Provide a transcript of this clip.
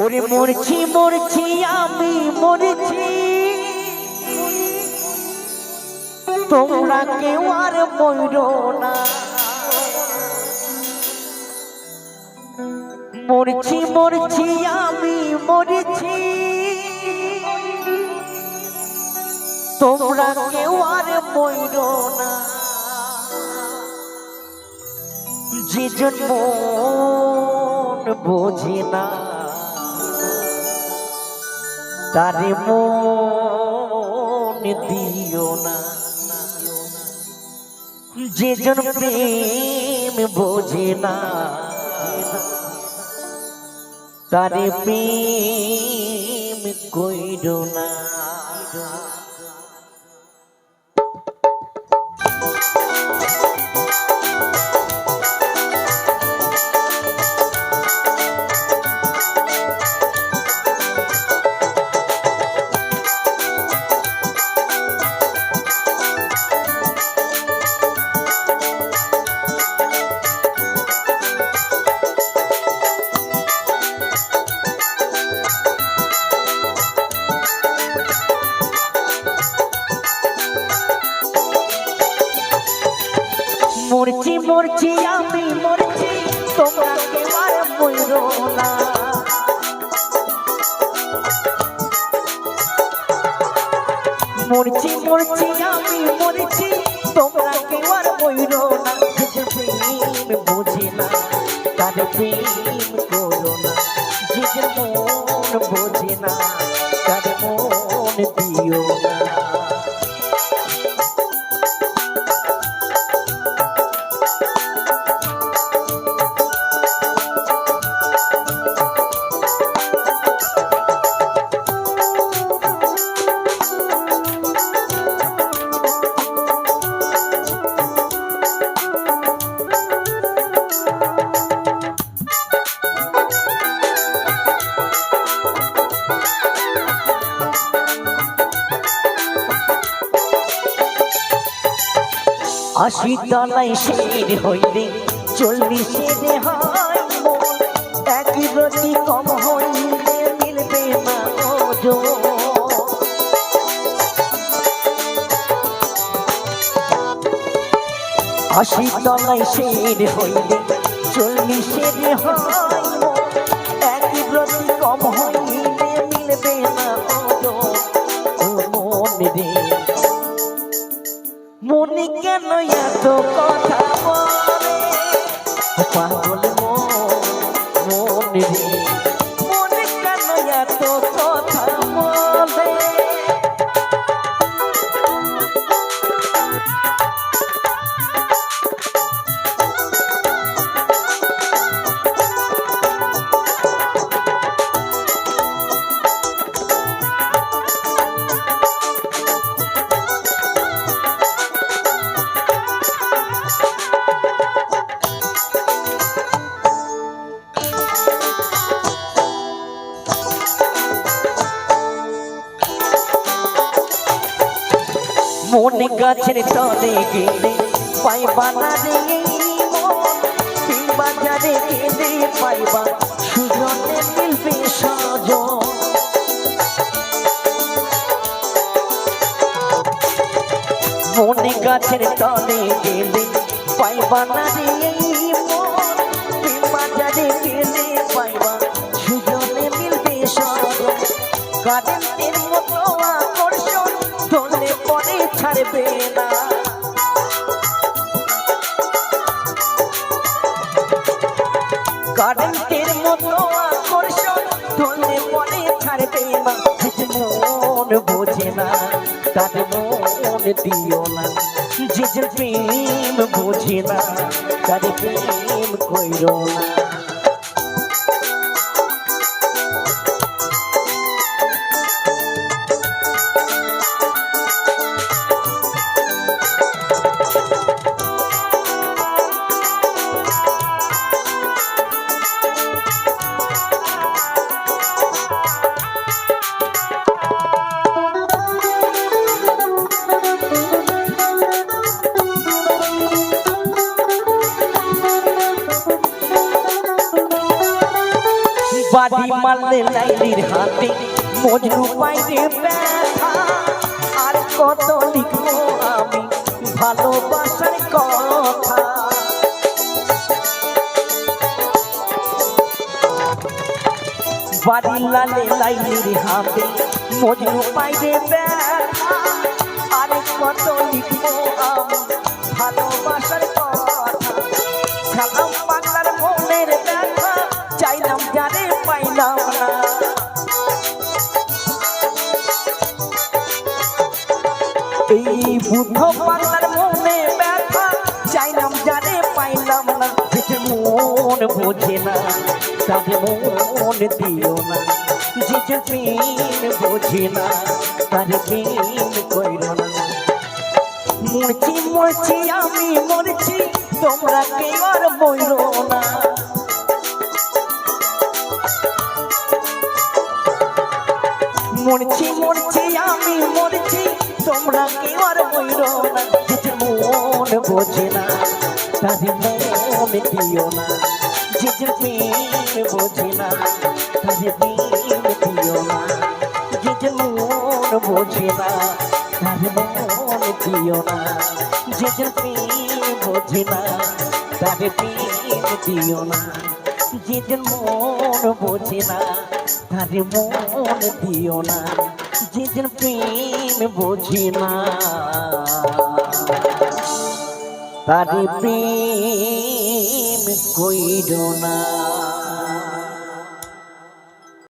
ওরে মরছি মরছি আমি মরছি, তোমরা কেউ আর মরো না। মরছি মরছি আমি মরছি, তোমরা কেউ আর মরো না। যে জন্ম বোঝে না তারে মন দিও না। যে জন প্রেম বোঝে না তারে প্রেম কইরো না। মরছি মরছি আমি মরছি, তোমরা কেউ আর মরো না। মরছি মরছি আমি মরছি, তোমরা কেউ আর মরো না। যে প্রেম বোঝে না তারে প্রেম করো না। যে মন বোঝে না তারে মন দিও না। আশি তলায় শের হইলে 40 হয় মন, এক রতি কম হইলে মিলবে না ওজন। আশি তলায় শের হইলে 40 হয় মন, এক রতি কম হইলে মিলবে না ওজন। মন রে মনে কেন এত কথা বলে, পাগল মন রে মনে কেন এত কথা বলে। মন গাছের তলে গেলে পাইবা না রে মন, বাজারে গেলে পাইবা সুজনে মিলবে সজন। মন গাছের তলে গেলে পাইবা না রে মন, বাজারে গেলে পাইবা সুজনে মিলবে সজন। কারেন্টের মতো আকর্ষণ ধরলে পরে ছাড়বে না। কারেন্টের মতো আকর্ষণ ধরলে পরে ছাড়বে না। মন বোঝে না তার মন দিও না। যে প্রেম বোঝে না তার প্রেম কইরো না। বাড়ি মারলে লাইলির হাতে মজনু পাইরে ব্যথা আর কত লিখবো আমি ভালোবাসার কথা বাড়ি লালে লাইলির হাতে মজনু পাইরে ব্যথা আর কত লিখবো আমি ভালোবাসার কথা সালাম পাগলার মনের ব্যথা চাইলাম জানে পাইলাম না এই বুদ্ধ পাগলার মনে ব্যথা চাইলাম জানে পাইলাম না যে মন বোঝে না তাদের মন দিও না যে প্রেম বোঝে না তার প্রেম কইল না মরছি মরছি আমি মরছি তোমরা কেউ আর মইল না মরছি মরছি আমি মরছি তোমরা কেউ আর মইল না যে মন বোঝে না তাদের মন দিও না যে প্রেম বোঝে না তাদের প্রেম দিও না যে মন বোঝে না তাদের মন দিও না যে প্রেম বোঝে না তাদের প্রেম দিও না যে মন বোঝে না তাদের মন দিও না যে প্রেম বোঝে না তাদের প্রেম কইরো না।